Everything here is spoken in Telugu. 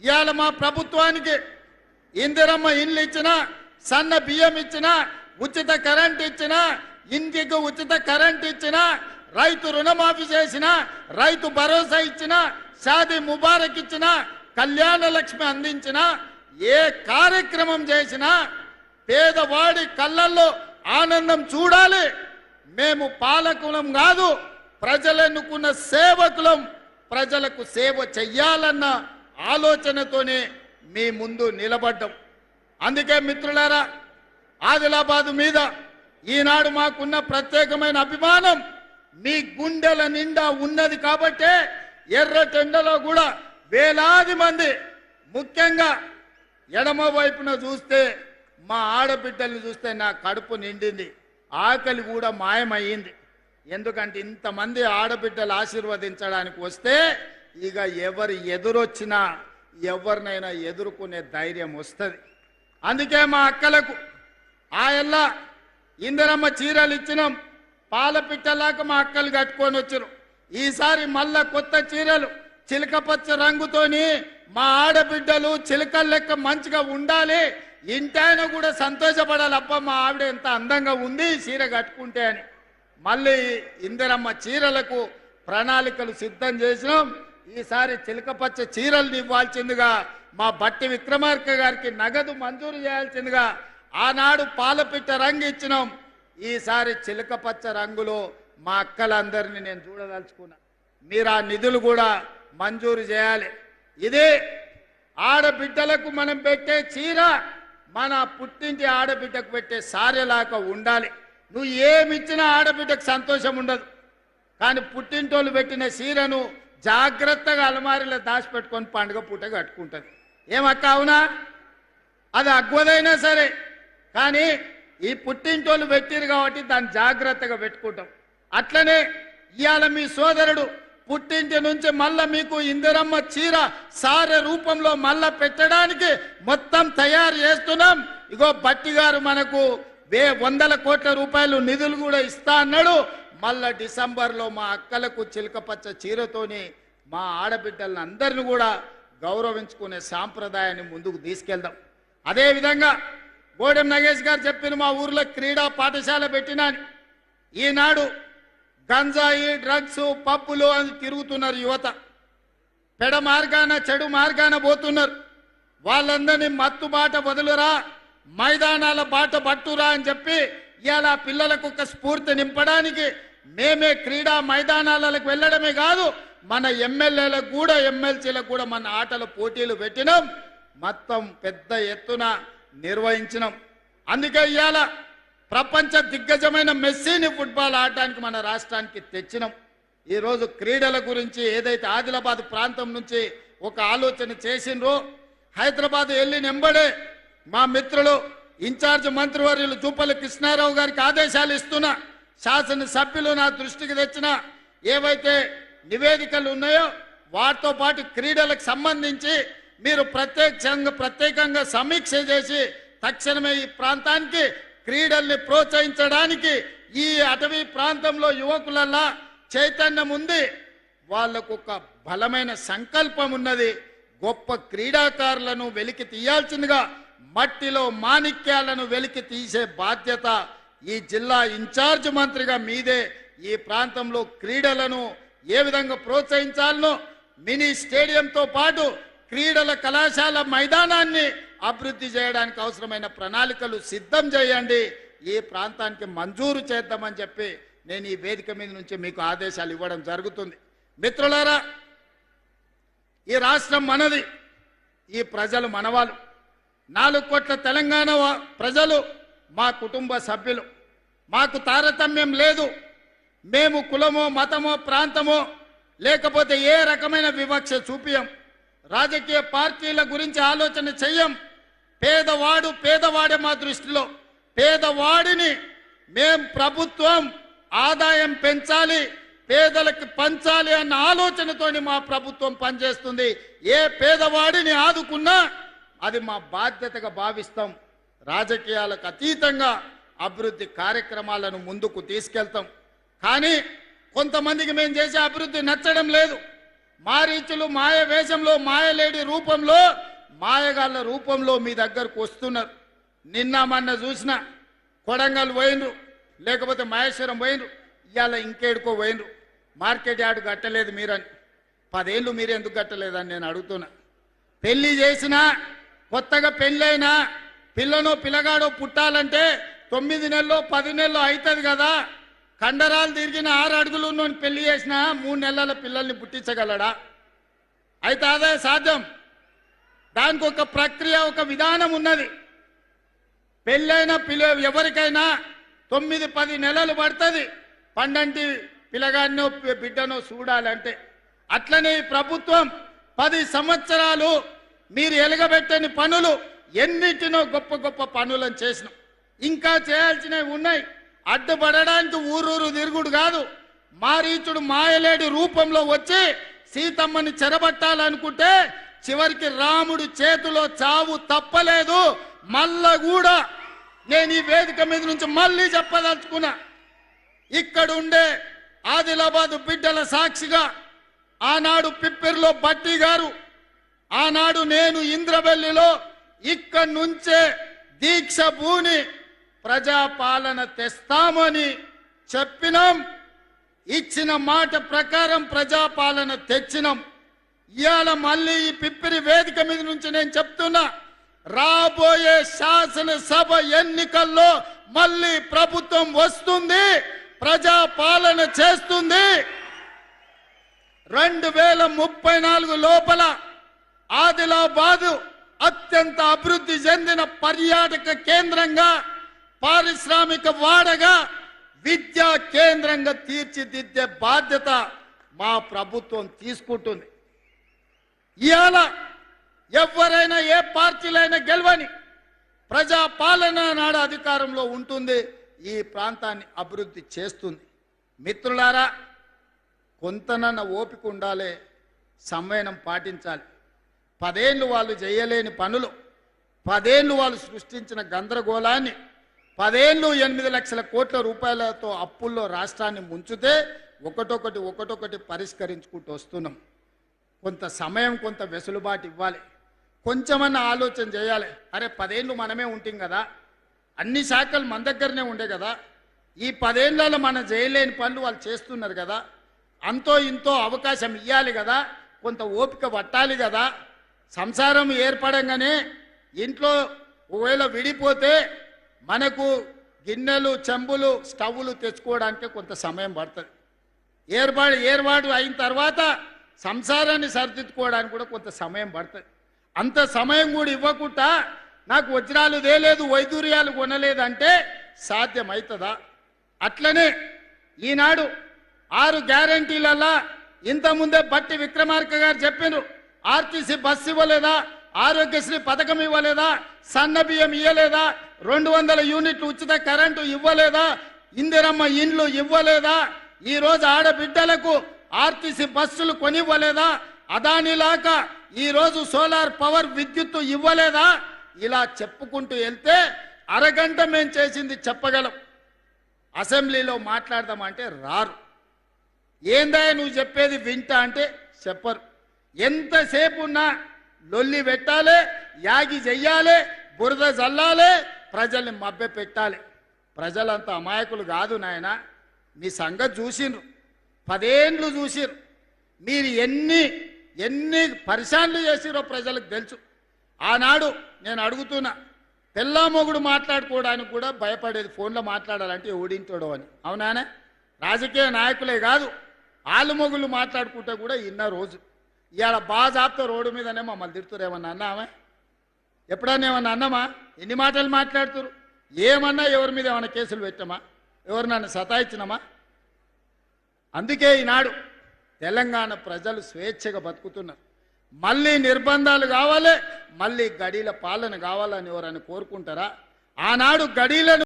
ఇవాళ మా ప్రభుత్వానికి ఇందిరమ్మ ఇండ్లు ఇచ్చినా, సన్న బియ్యం ఇచ్చినా, ఉచిత కరెంట్ ఇచ్చినా, ఇంటికి ఉచిత కరెంట్ ఇచ్చినా, రైతు రుణమాఫీ చేసినా, రైతు భరోసా ఇచ్చినా, షాదీ ముబారక్ ఇచ్చినా, కళ్యాణ లక్ష్మి అందించినా, ఏ కార్యక్రమం చేసినా పేదవాడి కళ్ళల్లో ఆనందం చూడాలి. మేము పాలకులం కాదు, ప్రజలెన్నుకున్న సేవకులం. ప్రజలకు సేవ చెయ్యాలన్న ఆలోచనతోనే మీ ముందు నిలబడ్డం. అందుకే మిత్రులారా, ఆదిలాబాదు మీద ఈనాడు మాకున్న ప్రత్యేకమైన అభిమానం మీ గుండెల నిండా ఉన్నది కాబట్టే ఎర్రటెండలో కూడా వేలాది మంది, ముఖ్యంగా ఎడమ వైపున చూస్తే మా ఆడబిడ్డల్ని చూస్తే నా కడుపు నిండింది, ఆకలి కూడా మాయమయ్యింది. ఎందుకంటే ఇంతమంది ఆడబిడ్డలు ఆశీర్వదించడానికి వస్తే ఇక ఎవరు ఎదురొచ్చినా ఎవరినైనా ఎదుర్కొనే ధైర్యం వస్తుంది. అందుకే మా అక్కలకు ఆయల్లా ఇందిరమ్మ చీరలు ఇచ్చినాం, పాలపిట్టలాగా మా అక్కలు కట్టుకొని వచ్చారు. ఈసారి మళ్ళా కొత్త చీరలు చిలకపచ్చ రంగుతోని మా ఆడబిడ్డలు చిలకల లెక్క మంచిగా ఉండాలి, ఇంటాయన కూడా సంతోషపడాలి. అబ్బా మా ఆవిడ ఎంత అందంగా ఉంది చీర కట్టుకుంటే అని మళ్ళీ ఇందిరమ్మ చీరలకు ప్రణాళికలు సిద్ధం చేసినాం. ఈసారి చిలకపచ్చ చీరలు ఇవ్వాల్సిందిగా మా బట్టి విక్రమార్క గారికి నగదు మంజూరు చేయాల్సిందిగా ఆనాడు పాలపిట్ట రంగు ఇచ్చినాం. ఈసారి చిలకపచ్చ రంగులో మా అక్కలందరినీ నేను చూడదలుచుకున్నా. మీరు ఆ నిధులు కూడా మంజూరు చేయాలి. ఇదే ఆడబిడ్డలకు మనం పెట్టే చీర మన పుట్టింటి ఆడబిడ్డకు పెట్టే సారెలాగా ఉండాలి. నువ్వు ఏమిచ్చినా ఆడబిడ్డకు సంతోషం ఉండదు, కానీ పుట్టింటోళ్ళు పెట్టిన చీరను జాగ్రత్తగా అలమారిలో దాచిపెట్టుకొని పండుగ పూట కట్టుకుంటుంది. ఏమక్క అవునా? అది అగ్వదైనా సరే, కానీ ఈ పుట్టింటోళ్ళు పెట్టిరు కాబట్టి దాన్ని జాగ్రత్తగా పెట్టుకుంటాం. అట్లనే ఇవాళ మీ సోదరుడు పుట్టింటి నుంచి మళ్ళా మీకు ఇందిరమ్మ చీర సారె రూపంలో మళ్ళా పెట్టడానికి మొత్తం తయారు చేస్తున్నాం. ఇగో బట్టి గారు మనకు 100 కోట్ల రూపాయలు నిధులు కూడా ఇస్తా అన్నాడు. మళ్ళా డిసెంబర్లో మా అక్కలకు చిలకపచ్చ చీరతోని మా ఆడబిడ్డలను అందరిని కూడా గౌరవించుకునే సాంప్రదాయాన్ని ముందుకు తీసుకెళ్దాం. అదేవిధంగా గోడెం నగేష్ గారు చెప్పిన మా ఊర్లో క్రీడా పాఠశాల పెట్టినాను. ఈనాడు గంజాయి, డ్రగ్స్, పప్పులు అని తిరుగుతున్నారు యువత, పెడ మార్గాన చెడు మార్గాన పోతున్నారు. వాళ్ళందరినీ మత్తు బాట వదులురా, మైదానాల బాట పట్టురా అని చెప్పి ఇవాళ పిల్లలకు ఒక స్ఫూర్తి నింపడానికి మేమే క్రీడా మైదానాలకు వెళ్ళడమే కాదు, మన ఎమ్మెల్యేలకు కూడా ఎమ్మెల్సీలకు కూడా మన ఆటల పోటీలు పెట్టినాం, మొత్తం పెద్ద ఎత్తున నిర్వహించినాం. అందుకే ఇవాళ ప్రపంచ దిగ్గజమైన మెస్సీని ఫుట్బాల్ ఆడటానికి మన రాష్ట్రానికి తెచ్చినాం. ఈరోజు క్రీడల గురించి ఏదైతే ఆదిలాబాద్ ప్రాంతం నుంచి ఒక ఆలోచన చేసిండ్రో, హైదరాబాద్ వెళ్ళి నెంబడే మా మిత్రులు ఇన్ఛార్జ్ మంత్రివర్యులు జూపల్లి కృష్ణారావు గారికి ఆదేశాలు ఇస్తున్నా, శాసనసభ్యులు నా దృష్టికి తెచ్చిన ఏవైతే నివేదికలు ఉన్నాయో వాటితో పాటు క్రీడలకు సంబంధించి మీరు ప్రత్యేకంగా సమీక్ష చేసి తక్షణమే ఈ ప్రాంతానికి క్రీడల్ని ప్రోత్సహించడానికి ఈ అటవీ ప్రాంతంలో యువకులల్లా చైతన్యం ఉంది, వాళ్ళకు ఒక బలమైన సంకల్పం ఉన్నది. గొప్ప క్రీడాకారులను వెలికి తీయాల్సిందిగా మట్టిలో మాణిక్యాలను వెలికి తీసే బాధ్యత ఈ జిల్లా ఇన్ఛార్జ్ మంత్రిగా మీదే. ఈ ప్రాంతంలో క్రీడలను ఏ విధంగా ప్రోత్సహించాలనో మినీ స్టేడియంతో పాటు క్రీడల కళాశాల మైదానాన్ని అభివృద్ధి చేయడానికి అవసరమైన ప్రణాళికలు సిద్ధం చేయండి, ఈ ప్రాంతానికి మంజూరు చేద్దామని చెప్పి నేను ఈ వేదిక మీద నుంచి మీకు ఆదేశాలు ఇవ్వడం జరుగుతుంది. మిత్రులారా, ఈ రాష్ట్రం మనది, ఈ ప్రజలు మనవాళ్ళు. 4 కోట్ల తెలంగాణ ప్రజలు మా కుటుంబ సభ్యులు. మాకు తారతమ్యం లేదు. మేము కులమో మతమో ప్రాంతమో లేకపోతే ఏ రకమైన వివక్ష చూపియం. రాజకీయ పార్టీల గురించి ఆలోచన చెయ్యం. పేదవాడే మా దృష్టిలో. పేదవాడిని మేం ప్రభుత్వం ఆదాయం పెంచాలి, పేదలకు పంచాలి అన్న ఆలోచనతోని మా ప్రభుత్వం పనిచేస్తుంది. ఏ పేదవాడిని ఆదుకున్నా అది మా బాధ్యతగా భావిస్తాం. రాజకీయాలకు అతీతంగా అభివృద్ధి కార్యక్రమాలను ముందుకు తీసుకెళ్తాం. కానీ కొంతమందికి మేము చేసే అభివృద్ధి నచ్చడం లేదు. మారీచులు మాయ వేషంలో మాయలేడి రూపంలో మాయగాళ్ళ రూపంలో మీ దగ్గరకు వస్తున్నారు. నిన్న మొన్న చూసిన కొడంగల్ పోయినరు, లేకపోతే మహేశ్వరం పోయినరు, ఇవాళ ఇంకేడుకో పోయినరు. మార్కెట్ యార్డు కట్టలేదు మీరని. 10 ఏళ్ళు మీరు ఎందుకు కట్టలేదని నేను అడుగుతున్నా. పెళ్లి చేసినా, కొత్తగా పెళ్ళైనా పిల్లనో పిల్లగాడో పుట్టాలంటే 9 నెలల్లో 10 నెలల్లో అవుతుంది కదా. కండరాలు తిరిగిన 6 అడుగులు ఉన్నోని పెళ్లి చేసినా 3 నెలల పిల్లల్ని పుట్టించగలడా? అయితే అదే సాధ్యం. దానికి ఒక ప్రక్రియ, ఒక విధానం ఉన్నది. పెళ్ళైన ఎవరికైనా 9-10 నెలలు పడుతుంది పండంటి పిల్లగాడినో బిడ్డనో చూడాలంటే. అట్లనే ప్రభుత్వం 10 సంవత్సరాలు మీరు ఎలగబెట్టని పనులు ఎన్నిటినో గొప్ప గొప్ప పనులను చేసినాం. ఇంకా చేయాల్సినవి ఉన్నాయి. అడ్డుపడడానికి ఊరూరు తిరుగుడు కాదు. మారీచుడు మాయలేడి రూపంలో వచ్చి సీతమ్మని చెరబట్టాలనుకుంటే చివరికి రాముడు చేతిలో చావు తప్పలేదు. మళ్ళా కూడా నేను ఈ వేదిక మీద నుంచి మళ్ళీ చెప్పదలుచుకున్నా, ఇక్కడ ఉండే ఆదిలాబాద్ బిడ్డల సాక్షిగా ఆనాడు పిప్పిరిలో బట్టి గారు, ఆనాడు నేను ఇంద్రవెల్లిలో ఇక్కడి నుంచే దీక్ష భూని ప్రజాపాలన తెస్తామని చెప్పినాం. ఇచ్చిన మాట ప్రకారం ప్రజాపాలన తెచ్చినాం. ఇవాళ మళ్ళీ ఈ పిప్పిరి వేదిక మీద నుంచి నేను చెప్తున్నా, రాబోయే శాసనసభ ఎన్నికల్లో మళ్ళీ ప్రభుత్వం వస్తుంది, ప్రజాపాలన చేస్తుంది. 2034 లోపల ఆదిలాబాదు అత్యంత అభివృద్ధి చెందిన పర్యాటక కేంద్రంగా, పారిశ్రామిక వాడగా, విద్యా కేంద్రంగా తీర్చిదిద్దే బాధ్యత మా ప్రభుత్వం తీసుకుంటుంది. ఇవాళ ఎవరైనా ఏ పార్టీలైనా గెలవని ప్రజాపాలన నాడు అధికారంలో ఉంటుంది, ఈ ప్రాంతాన్ని అభివృద్ధి చేస్తుంది. మిత్రులారా, కొంతనన్న ఓపిక ఉండాలి, సంయమనం పాటించాలి. 10 ఏళ్ళు వాళ్ళు చేయలేని పనులు, 10 ఏళ్ళు వాళ్ళు సృష్టించిన గందరగోళాన్ని, 10 ఏళ్ళు 8 లక్షల కోట్ల రూపాయలతో అప్పుల్లో రాష్ట్రాన్ని ముంచితే ఒకటొకటి పరిష్కరించుకుంటూ వస్తున్నాం. కొంత సమయం, కొంత వెసులుబాటు ఇవ్వాలి, కొంచెమన్నా ఆలోచన చేయాలి. అరే 10 ఏళ్ళు మనమే ఉంటాం కదా, అన్ని శాఖలు మన దగ్గరనే ఉండే కదా, ఈ 10 ఏళ్లలో మనం చేయలేని పనులు వాళ్ళు చేస్తున్నారు కదా, అంతో ఇంతో అవకాశం ఇవ్వాలి కదా, కొంత ఓపిక పట్టాలి కదా. సంసారం ఏర్పడంగానే ఇంట్లో ఒకవేళ విడిపోతే మనకు గిన్నెలు, చెంబులు, స్టవ్లు తెచ్చుకోవడానికి కొంత సమయం పడుతుంది. ఏర్పాటు అయిన తర్వాత సంసారాన్ని సరిదిద్దుకోవడానికి కూడా కొంత సమయం పడుతుంది. అంత సమయం కూడా ఇవ్వకుండా నాకు వజ్రాలు తేలేదు, వైదూర్యాలు కొనలేదంటే సాధ్యమవుతుందా? అట్లనే ఈనాడు 6 గ్యారంటీలలో ఇంతకుముందే బట్టి విక్రమార్క గారు చెప్పినారు, ఆర్టీసీ బస్సు ఇవ్వలేదా, ఆరోగ్యశ్రీ పథకం ఇవ్వలేదా, సన్న బియ్యం ఇవ్వలేదా, 200 యూనిట్లు ఉచిత కరెంటు ఇవ్వలేదా, ఇందిరమ్మ ఇండ్లు ఇవ్వలేదా, ఈరోజు ఆడబిడ్డలకు ఆర్టీసీ బస్సులు కొనివ్వలేదా, అదానిలాగా ఈరోజు సోలార్ పవర్ విద్యుత్తు ఇవ్వలేదా? ఇలా చెప్పుకుంటూ వెళ్తే అరగంట మేము చేసింది చెప్పగలం. అసెంబ్లీలో మాట్లాడదామంటే రారు. ఏందా నువ్వు చెప్పేది వింటా అంటే చెప్పరు. ఎంతసేపు ఉన్నా లొల్లి పెట్టాలి, యాగి చెయ్యాలి, బురద జల్లాలి, ప్రజల్ని మభ్య పెట్టాలి. ప్రజలంతా అమాయకులు కాదు నాయన. మీ సంగతి చూసిండ్రు, 10 ఏళ్ళు చూసిర్రు. మీరు ఎన్ని పరిశాన్లు చేసిరో ప్రజలకు తెలుసు. ఆనాడు నేను అడుగుతున్నా, పెళ్ళామొగుడు మాట్లాడుకోవడానికి కూడా భయపడేది, ఫోన్లో మాట్లాడాలంటే ఓడింటాడో అని. అవునానే? రాజకీయ నాయకులే కాదు, ఆలు మొగుళ్ళు మాట్లాడుకుంటే కూడా ఇన్న రోజు. ఇవాళ బాజాబ్తో రోడ్డు మీదనే మమ్మల్ని తిడుతురు. ఏమన్నా అన్నామా? ఎప్పుడన్నా ఏమన్నా అన్నామా? ఎన్ని మాటలు మాట్లాడుతురు? ఏమన్నా ఎవరి మీద ఏమన్నా కేసులు పెట్టామా? ఎవరు నన్ను సతాయించినామా? అందుకే ఈనాడు తెలంగాణ ప్రజలు స్వేచ్ఛగా బతుకుతున్నారు. మళ్ళీ నిర్బంధాలు కావాలి, మళ్ళీ గడీల పాలన కావాలని ఎవరైనా కోరుకుంటారా? ఆనాడు గడీలను